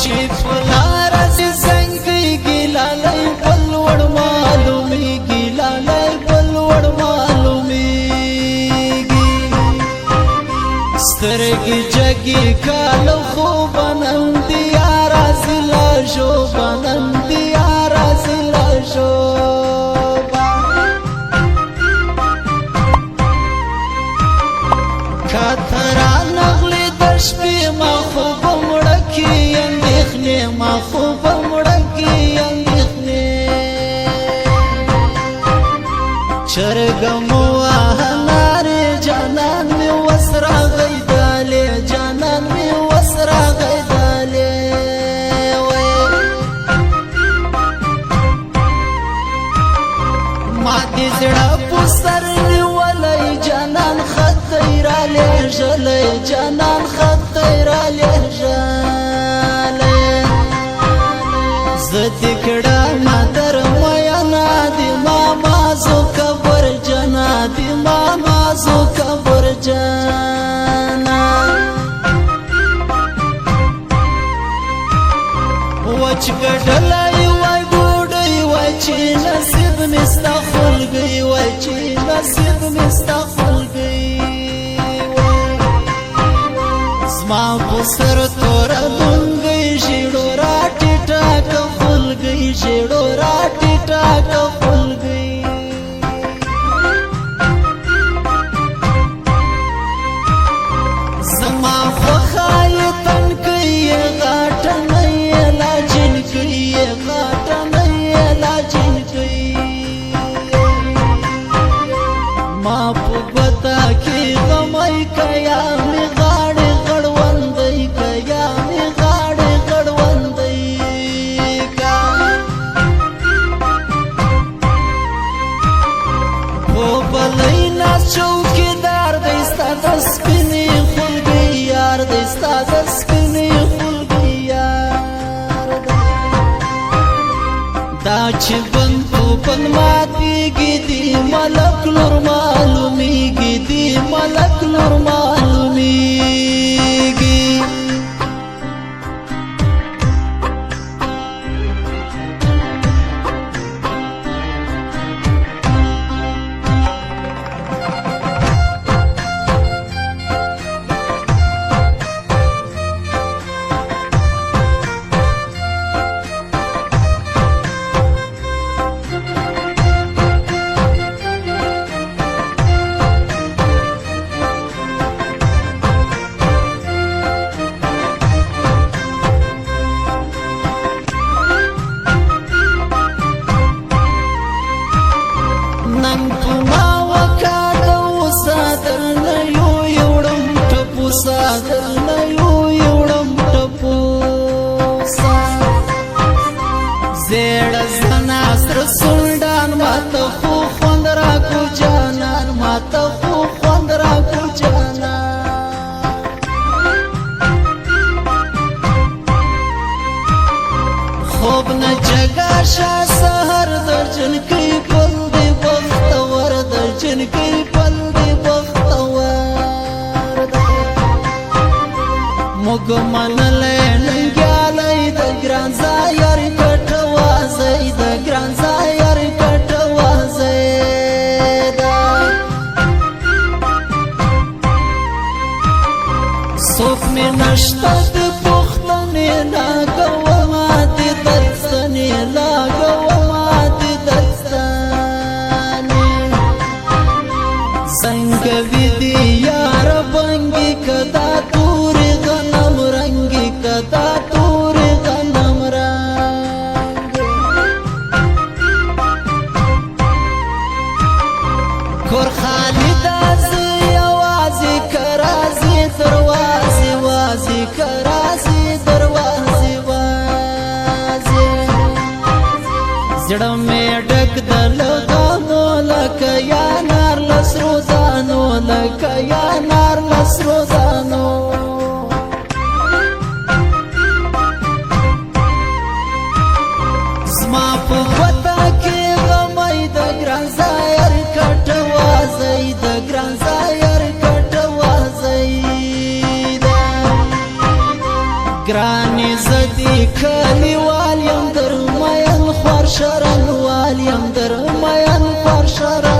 چې پلار سي زنګي ګلالي بلوړ معلومیږي لالي بلوړ معلومیږي سترګې جګي کالو خو بنند یار زلا شو بنند یار زلا شو کاترا نغلی دشپی ما خوب مړکی اندېخنې ما خوب مړکی اندېخنې چرګمو هنارې جانان می وسرا غیدالې جانان می وسرا غیدالې ما دې زړه پوستر نیولای جانان خطیرا لېږلې جانان خطیرا لېږلې زه دې کړم در میانا دې ماما زو قبر جنا دې ماما زو قبر جنا وچ ګډلای وای ګوډای وای چې نصیب مستا خلګي وای چې نصیب مستا خلګي زما بسر تور دونګي ژړو راټی ټاک خلګي ژړو راټی ټاک خلګي زما خوخای تنکي غاټ نه لا جنکي غاټ نه لا جنکي ما په پتا کې غمای کیا می غاړې غړوندې کیا می غاړې غړوندې کا په بلینا چوکیدار دې ستاسو سپینې خلګي یار دې ستاسو سپینې خلګي یار دا چې بند په بند ماتېږي دې ملک نور معلومیږي دې ملک نور معلومیږي زیړ زناستر سلطان ماته خو خوند را کو جانان ماته خو خوند را کو جانان خوب نه جگا شا سحر در جنکی پل دی بختور در جنکی پل دی بختور مګ منلې ننګیالې د ګران ځای کټوازې د ګران ځای کټوازې دا څوک مې نشته د پښتنې لاګوما دې درستنې لاګوما دې درستنې څنګه وې دې یار بنګي کدا تورې غنم رنګي کدا تورې غنم رنګي کور خالد از یوازې کرازي دروازې وازي کرازي دروازې زدی کلیوال یم در مین خوار شرنوال یم در مین خوار شرنوال